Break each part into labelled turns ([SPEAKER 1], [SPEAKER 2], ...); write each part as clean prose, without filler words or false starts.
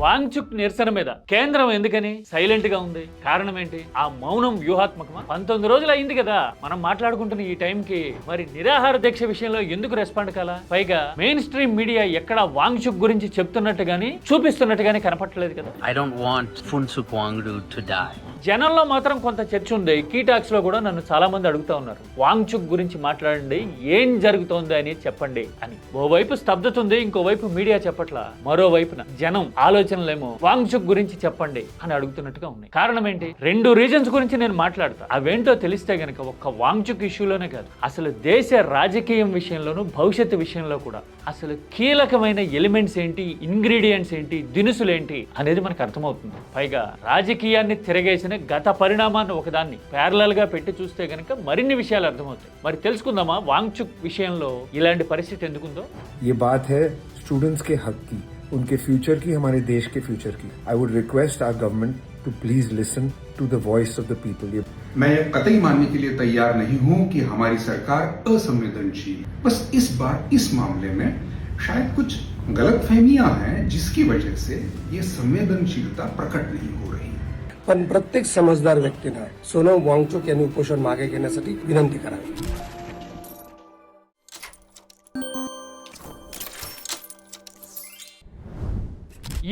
[SPEAKER 1] వాంగ్చుక్ నిరసన మీద కేంద్రం ఎందుకని సైలెంట్ గా ఉంది? కారణం ఏంటి? ఆ మౌనం వ్యూహాత్మకమా? 19 రోజులు అయింది కదా మనం మాట్లాడుకుంటున్న ఈ టైంకి. మరి నిరాహార దీక్ష విషయంలో ఎందుకు రెస్పాండ్ కాలా? పైగా మెయిన్ స్ట్రీమ్ మీడియా ఎక్కడ వాంగ్చుక్ గురించి చెప్తున్నట్టు గానీ చూపిస్తున్నట్టు గానీ కనపట్లేదు కదా.
[SPEAKER 2] I don't want Phunsukh Wangdu to die.
[SPEAKER 1] జనంలో మాత్రం కొంత చర్చ ఉంది. కీ టాక్స్ లో కూడా నన్ను చాలా మంది అడుగుతా ఉన్నారు, వాంగ్చుక్ గురించి మాట్లాడండి, ఏం జరుగుతోంది అని చెప్పండి అని. ఓవైపు స్తబ్దత ఉంది, ఇంకోవైపు మీడియా చెప్పట్లా. మరోవైపున జనం ఆలోచనలేమో వాంగ్చుక్ గురించి చెప్పండి అని అడుగుతున్నట్టుగా ఉన్నాయి. కారణం ఏంటి? 2 రీజన్స్ గురించి నేను మాట్లాడతా. అవేంటో తెలిస్తే గనక ఒక్క వాంగ్చుక్ ఇష్యూలోనే కాదు, అసలు దేశ రాజకీయం విషయంలోనూ భవిష్యత్తు విషయంలో కూడా అసలు కీలకమైన ఎలిమెంట్స్ ఏంటి, ఇంగ్రీడియంట్స్ ఏంటి, దినుసులేంటి అనేది మనకు అర్థమవుతుంది. పైగా రాజకీయాన్ని తిరగేసిన గత పరిణామాన్ని ఒకదాన్ని ప్యారలల్ గా పెట్టి చూస్తే గనక మరిన్ని విషయాలు అర్థమవుతాయి. మరి తెలుసుకుందామా వాంగ్చుక్ విషయంలో ఇలాంటి పరిస్థితి ఎందుకుందో?
[SPEAKER 3] ये बात है स्टूडेंट्स के हक की, उनके फ्यूचर की, हमारे देश के फ्यूचर की. I would request our government to please listen to the voice of the people.
[SPEAKER 4] मैं कतई मानने के लिए तैयार नहीं हूं कि हमारी सरकार असंवेदनशील. बस इस बार इस मामले में शायद कुछ गलतफहमियां हैं जिसकी वजह से ये संवेदनशीलता प्रकट नहीं हो रही.
[SPEAKER 5] पण प्रत्येक समजदार व्यक्तीने सोनम वांगचुक यांनी उपोषण मागे घेण्यासाठी विनंती करावी.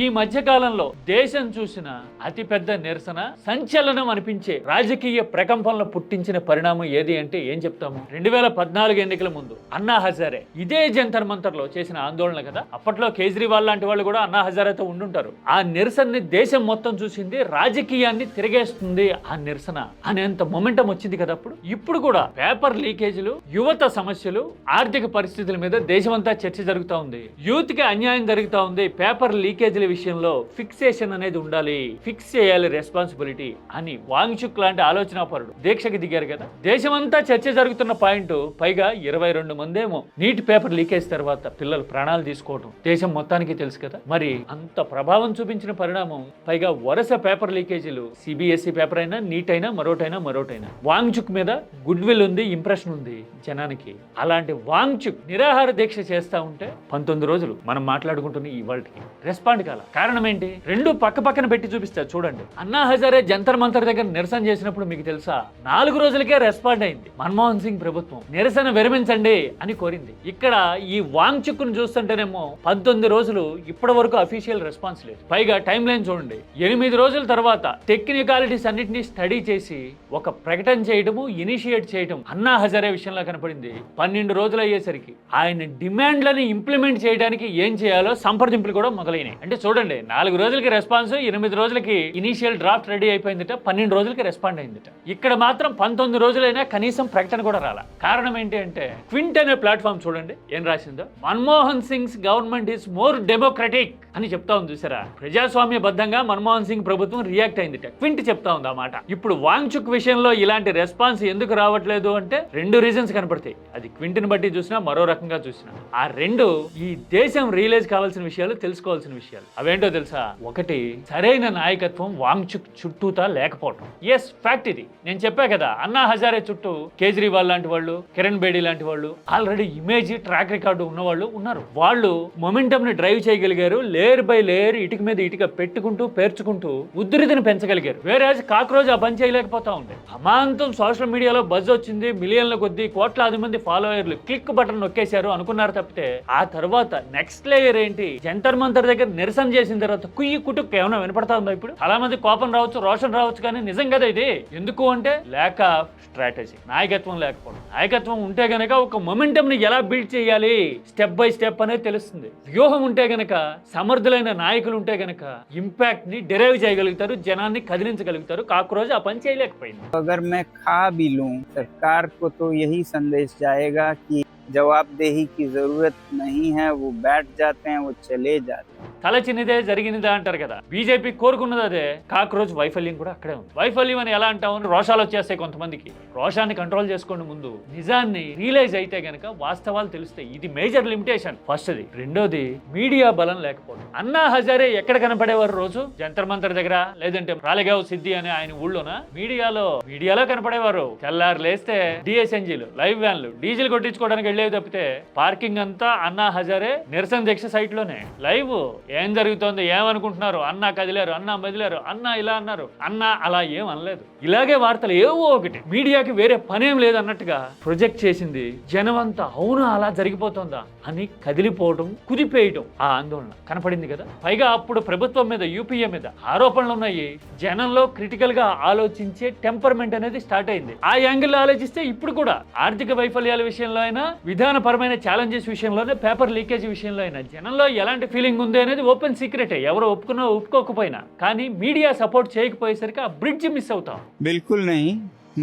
[SPEAKER 1] ఈ మధ్య కాలంలో దేశం చూసిన అతిపెద్ద నిరసన, సంచలనం అనిపించే రాజకీయ ప్రకంపనలు పుట్టించిన పరిణామం ఏది అంటే ఏం చెప్తాము? 2014 ఎన్నికల ముందు అన్నా హజారే ఇదే జంతర్ మంతర్ లో చేసిన ఆందోళన కదా. అప్పట్లో కేజ్రీవాల్ లాంటి వాళ్ళు కూడా అన్నా హజారేతో ఉండుంటారు. ఆ నిరసనని దేశం మొత్తం చూసింది, రాజకీయాన్ని తిరిగేస్తుంది ఆ నిరసన అనేంత మొమెంటం వచ్చింది కదా అప్పుడు. ఇప్పుడు కూడా పేపర్ లీకేజీలు, యువత సమస్యలు, ఆర్థిక పరిస్థితుల మీద దేశమంతా చర్చ జరుగుతూ ఉంది. యూత్ కి అన్యాయం జరుగుతూ ఉంది. పేపర్ లీకేజీల విషయంలో ఫిక్సేషన్ అనేది ఉండాలి, ఫిక్స్ చేయాలి రెస్పాన్సిబిలిటీ అని వాంగ్చుక్ లాంటి ఆలోచనాపరుడు దీక్షకి దిగారు కదా. దేశమంతా చర్చ జరుగుతున్న పాయింట్, పైగా 22 మందేమో నీట్ పేపర్ లీకేజ్ తర్వాత పిల్లలు ప్రాణాలు తీసుకోవడం దేశం మొత్తానికి తెలుసు కదా. మరి అంత ప్రభావం చూపించిన పరిణామం, పైగా వరుస పేపర్ లీకేజీలు, సిబిఎస్ఈ పేపర్ అయినా, నీట్ అయినా, మరోటైనా వాంగ్చుక్ మీద గుడ్ విల్ ఉంది, ఇంప్రెషన్ ఉంది జనానికి. అలాంటి వాంగ్చుక్ నిరాహార దీక్ష చేస్తా ఉంటే 19 రోజులు మనం మాట్లాడుకుంటున్న ఈ వరల్డ్కి రెస్పాండ్ కాల. కారణం ఏంటి? 2 పక్కన పెట్టి చూపిస్తా చూడండి. అన్నా హజారే జంతర్ మంతర్ దగ్గర నిరసన చేసినప్పుడు మీకు తెలుసా 4 రోజులకే రెస్పాండ్ అయింది మన్మోహన్ సింగ్ ప్రభుత్వం. నిరసన విరమించండి అని కోరింది. ఇక్కడ ఈ వాంగ్చుక్ ను చూస్తుంటేనేమో 19 రోజులు ఇప్పటి వరకు అఫీషియల్ రెస్పాన్స్ లేదు. పైగా టైం లైన్ చూడండి, 8 రోజుల తర్వాత టెక్నికాలిటీస్ అన్నింటినీ స్టడీ చేసి ఒక ప్రకటన చేయడము, ఇనిషియేట్ చేయడం అన్నా హజారే విషయంలో కనపడింది. 12 రోజులు అయ్యేసరికి ఆయన డిమాండ్లను ఇంప్లిమెంట్ చేయడానికి ఏం చేయాలో సంప్రదింపులు కూడా మొదలైనాయి. అంటే చూడండి, 4 రోజులకి రెస్పాన్స్, 8 రోజులకి ఇనిషియల్ డ్రాఫ్ట్ రెడీ అయిపోయిందట, 12 రోజులకి రెస్పాండ్ అయిందట. ఇక్కడ మాత్రం 19 రోజులైనా కనీసం ప్రకటన కూడా రాలా. కారణం ఏంటి అంటే క్వింట్ అనే ప్లాట్ఫామ్ చూడండి ఏం రాసిందో. Manmohan Singh's government is more democratic అని చెప్తా ఉంది చూసారా. ప్రజాస్వామ్య బద్దంగా మన్మోహన్ సింగ్ ప్రభుత్వం రియాక్ట్ అయిందిట. క్వింట్ చెప్తా ఉంది ఆ మాట. ఇప్పుడు వాంగ్చుక్ విషయంలో ఇలాంటి రెస్పాన్స్ ఎందుకు రావట్లేదు అంటే 2 రీజన్స్ కనపడతాయి. అది క్వింట్ ని బట్టి చూసినా, మరో రకంగా చూసినా. ఆ 2 ఈ దేశం రియలైజ్ కావాల్సిన విషయాలు, తెలుసుకోవాల్సిన విషయాలు. అవేంటో తెలుసా? ఒకటి, సరైన నాయకత్వం వాంగ్చుక్ చుట్టూతా లేకపోవటం. ఎస్, ఫ్యాక్ట్ ఇది. నేను చెప్పా కదా, అన్నా హజారే చుట్టూ కేజ్రీవాల్ లాంటి వాళ్ళు, కిరణ్ బేడీ లాంటి వాళ్ళు, ఆల్రెడీ ఇమేజ్, ట్రాక్ రికార్డు ఉన్నవాళ్ళు ఉన్నారు. వాళ్ళు మొమెంటమ్ ని డ్రైవ్ చేయగలిగారు. లేయర్ బై లేయర్, ఇటుక మీద ఇటుక పెట్టుకుంటూ, పేర్చుకుంటూ ఉద్ధృతిని పెంచగలిగారు. వేరే కాక్రోజ్ ఆ పని చేయలేకపోతా ఉంది. అమాంతం సోషల్ మీడియాలో బజ్ వచ్చింది, మిలియన్ల కొద్దీ, కోట్లాది మంది ఫాలోయర్లు క్లిక్ బటన్ నొక్కేశారు అనుకున్నారు తప్పితే ఆ తర్వాత నెక్స్ట్ లేయర్ ఏంటి? జంతర్ మంతర్ దగ్గర నిరసన చేసిన తర్వాత కుయ్యి కుటుక్ ఏమైనా వినపడతా ఉందా? ఇప్పుడు చాలా మంది కోపం రావచ్చు, రోషన్ రావచ్చు, కానీ నిజం కదా ఇది. ఎందుకు అంటే ల్యాక్ ఆఫ్ స్ట్రాటజీ, నాయకత్వం లేకపోవడం. నాయకత్వం ఉంటే గనక ఒక మొమెంటమ్ ని ఎలా బిల్డ్ చేయాలి, స్టెప్ బై స్టెప్ అనేది తెలుస్తుంది. వ్యూహం ఉంటే గనక, సమర్థులైన నాయకులు ఉంటే గనక ఇంపాక్ట్ ని డిరైవ్ చేయగలుగుతారు, జనాన్ని కదిలించగలుగుతారు. కాక్రోజ్ ఆ పని చేయలేకపోయింది.
[SPEAKER 6] अगर मैं खा भी लूं, सरकार को तो यही संदेश जाएगा कि जवाबदेही की जरूरत नहीं है, वो बैठ जाते हैं, वो चले जाते हैं.
[SPEAKER 1] తల చిన్నదే జరిగినదా అంటారు కదా. బీజేపీ కోరుకున్నది అదే. కాక్రోజ్ వైఫల్యం కూడా అక్కడే ఉంది. వైఫల్యం అని ఎలా అంటామని రోషాలు వచ్చేస్తాయి కొంతమందికి. రోషాన్ని కంట్రోల్ చేసుకోండి ముందు. నిజాన్ని రియలైజ్ అయితే గనక వాస్తవాలు తెలుస్తాయి. ఇది మేజర్ లిమిటేషన్ ఫస్ట్ది. రెండోది, మీడియా బలం లేకపోవడం. అన్నా హజారే ఎక్కడ కనపడేవారు రోజు? జంతర్ మంతర్ దగ్గర, లేదంటే రాలేగావ్ సిద్ధి అనే ఆయన ఊళ్ళోనా? మీడియాలో కనపడేవారు. తెల్లారు లేస్తే డిఎస్ఎన్జీలు, లైవ్ వ్యాన్లు, డీజిల్ కొట్టించుకోవడానికి వెళ్ళేవి తప్పితే పార్కింగ్ అంతా అన్నా హజారే నిరసన దీక్ష సైట్ లోనే లైవ్ ఏం జరుగుతోంది, ఏమనుకుంటున్నారు, అన్నా కదిలారు, అన్నా మెదిలారు, అన్నా ఇలా అన్నారు, అన్నా అలా ఏం అనలేదు. ఇలాగే వార్తలు ఏవో ఒకటి మీడియాకి వేరే పనేం లేదన్నట్టుగా ప్రొజెక్ట్ చేసింది. జనం అంతా అవునా అలా జరిగిపోతుందా అని కదిలిపోవడం, కుదిపేయడం, ఆ ఆందోళన కనపడింది కదా. పైగా అప్పుడు ప్రభుత్వం మీద, యూపీఏ మీద ఆరోపణలు ఉన్నాయి. జనంలో క్రిటికల్ గా ఆలోచించే టెంపర్మెంట్ అనేది స్టార్ట్ అయింది. ఆ యాంగిల్ ఆలోచిస్తే ఇప్పుడు కూడా ఆర్థిక వైఫల్యాల విషయంలో అయినా, విధానపరమైన ఛాలెంజెస్ విషయంలోనే, పేపర్ లీకేజ్ విషయంలో అయినా జనంలో ఎలాంటి ఫీలింగ్ ఉంది అనేది ఓపెన్ సీక్రెటే, ఎవరు ఒప్పుకున్నా ఒప్పుకోకపోయినా. కానీ మీడియా సపోర్ట్ చేయకపోయేసరికి ఆ బ్రిడ్జ్ మిస్ అవుతాం.
[SPEAKER 6] बिल्कुल नहीं,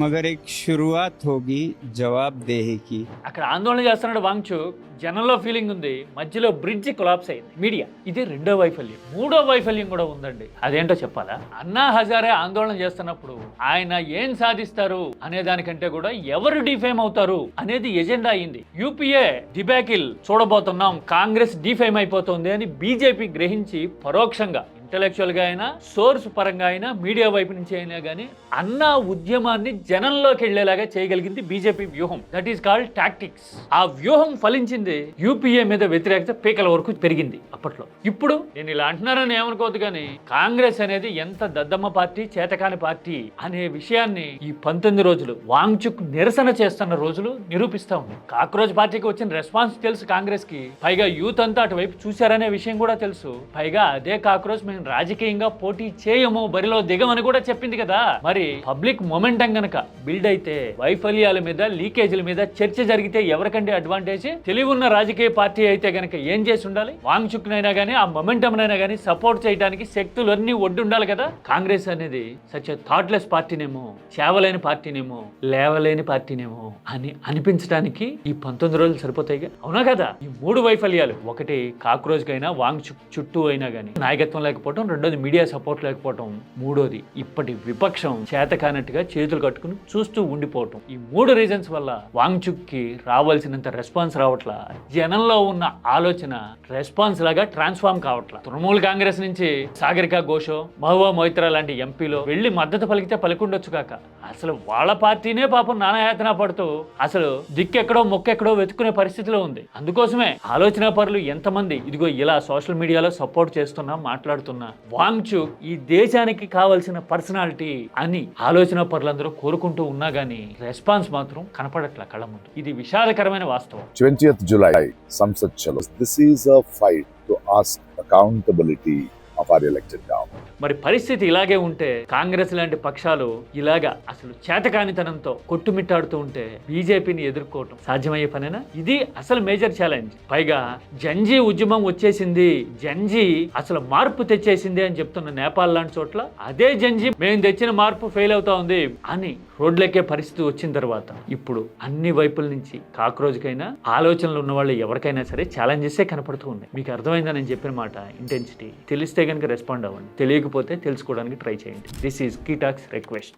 [SPEAKER 6] मगर एक शुरुआत होगी जवाबदेही की.
[SPEAKER 1] అక్కడ ఆందోళన చేస్తున్నాడు వాంగ్చుక్, జనంలో ఫీలింగ్ ఉంది, మధ్యలో బ్రిడ్జ్ కొలాప్స్ అయింది మీడియా. ఇది రెండో వైఫల్యం. మూడో వైఫల్యం కూడా ఉందండి, అదేంటో చెప్పాలా? అన్నా హజారే ఆందోళన చేస్తున్నప్పుడు ఆయన ఏం సాధిస్తారు అనే దానికంటే కూడా ఎవరు డిఫేమ్ అవుతారు అనేది ఎజెండా అయింది. యూపీఏ డిబాకిల్ చూడబోతున్నాం, కాంగ్రెస్ డిఫేమ్ అయిపోతుంది అని బీజేపీ గ్రహించి పరోక్షంగా ఇంటెలెక్చువల్ గా అయినా, సోర్స్ పరంగా అయినా, మీడియా వైపు నుంచి అయినా కానీ అన్నా ఉద్యమాన్ని జనంలోకి వెళ్లేలాగా చేయగలిగింది బీజేపీ వ్యూహం. That is called tactics. ఆ వ్యూహం ఫలించింది. యూపీఏ మీద వ్యతిరేకత పీకల వరకు పెరిగింది అప్పట్లో. ఇప్పుడు నేను ఇలా అంటున్నానని ఏమనుకోవద్దు కానీ కాంగ్రెస్ అనేది ఎంత దద్దమ్మ పార్టీ, చేతకాని పార్టీ అనే విషయాన్ని ఈ 19 రోజులు వాంగ్చుక్ నిరసన చేస్తున్న రోజులు నిరూపిస్తా ఉంది. కాక్రోచ్ పార్టీకి వచ్చిన రెస్పాన్స్ తెలుసు కాంగ్రెస్ కి, పైగా యూత్ అంతా అటువైపు చూశారనే విషయం కూడా తెలుసు. పైగా అదే కాక్రోచ్ మేము రాజకీయంగా పోటీ చేయము, బరిలో దిగమని కూడా చెప్పింది కదా. మరి పబ్లిక్ మొమెంటం గనక బిల్డ్ అయితే, వైఫల్యాల మీద, లీకేజీల మీద చర్చ జరిగితే ఎవరికంటే అడ్వాంటేజ్? తెలివున్న రాజకీయ పార్టీ అయితే గనక ఏం చేసి ఉండాలి? వాంగ్చుక్ నైనా గానీ, ఆ మొమెంటం నైనా గానీ సపోర్ట్ చేయడానికి శక్తులు అన్ని ఒడ్డుండాలి కదా. కాంగ్రెస్ అనేది సచ్ థాట్లెస్ పార్టీనేమో, చేవలేని పార్టీనేమో, లేవలేని పార్టీనేమో అని అనిపించడానికి ఈ 19 రోజులు సరిపోతాయిగా, అవునా కదా? ఈ 3 వైఫల్యాలు, ఒకటి కాక్రోచ్ కైనా, వాంగ్చుక్ చుట్టూ అయినా గానీ నాయకత్వం లేకపోవడం, రెండోది మీడియా సపోర్ట్ లేకపోవడం, మూడోది ఇప్పటి విపక్షం చేతకానట్టుగా చేతులు కట్టుకుని చూస్తూ ఉండిపోవటం. ఈ 3 రీజన్స్ వల్ల వాంగ్చుక్ కి రావాల్సినంత రెస్పాన్స్ రావట్లా. జనంలో ఉన్న ఆలోచన రెస్పాన్స్ లాగా ట్రాన్స్ఫార్మ్ కావట్లా. తృణమూల్ కాంగ్రెస్ నుంచి సాగరికా ఘోషో, మహువా మొయిత్రా లాంటి ఎంపీలో వెళ్లి మద్దతు పలికితే పలికుండొచ్చు కాక, అసలు వాళ్ళ పార్టీనే పాపం నానాయాతన పడుతూ అసలు దిక్కెక్కడో మొక్కెక్కడో వెతుక్కునే పరిస్థితిలో ఉంది. అందుకోసమే ఆలోచన పరులు ఎంతమంది ఇదిగో ఇలా సోషల్ మీడియాలో సపోర్ట్ చేస్తున్నా, మాట్లాడుతున్నా, వాంగ్చుక్ ఈ దేశానికి కావాల్సిన పర్సనాలిటీ అని ఆలోచన పరులందరూ కోరుకుంటూ ఉన్నా గానీ రెస్పాన్స్ మాత్రం కనపడట్ల కళ్ళ ముందు. ఇది విషాదకరమైన వాస్తవం.
[SPEAKER 7] 20th July, Samsad Chalo. This is a fight to ask accountability of our elected government.
[SPEAKER 1] మరి పరిస్థితి ఇలాగే ఉంటే, కాంగ్రెస్ లాంటి పక్షాలు ఇలాగా అసలు చేతకానితనంతో కొట్టుమిట్టాడుతూ ఉంటే బీజేపీని ఎదుర్కోవటం సాధ్యమయ్యే పనేనా? ఇది అసలు మేజర్ ఛాలెంజ్. పైగా జంజీ ఉద్యమం వచ్చేసింది, జంజీ అసలు మార్పు తెచ్చేసింది అని చెప్తున్న నేపాల్ లాంటి చోట్ల అదే జంజీ మేము తెచ్చిన మార్పు ఫెయిల్ అవుతా ఉంది అని రోడ్లెక్కే పరిస్థితి వచ్చిన తర్వాత ఇప్పుడు అన్ని వైపుల నుంచి కాక్రోజ్కైనా, ఆలోచనలు ఉన్న వాళ్ళు ఎవరికైనా సరే ఛాలెంజెసే కనపడుతూ ఉన్నాయి. మీకు అర్థమైందా నేను చెప్పిన మాట? ఇంటెన్సిటీ తెలిస్తే కనుక రెస్పాండ్ అవ్వండి, తెలియకపోతే తెలుసుకోవడానికి ట్రై చేయండి. This is key talks request.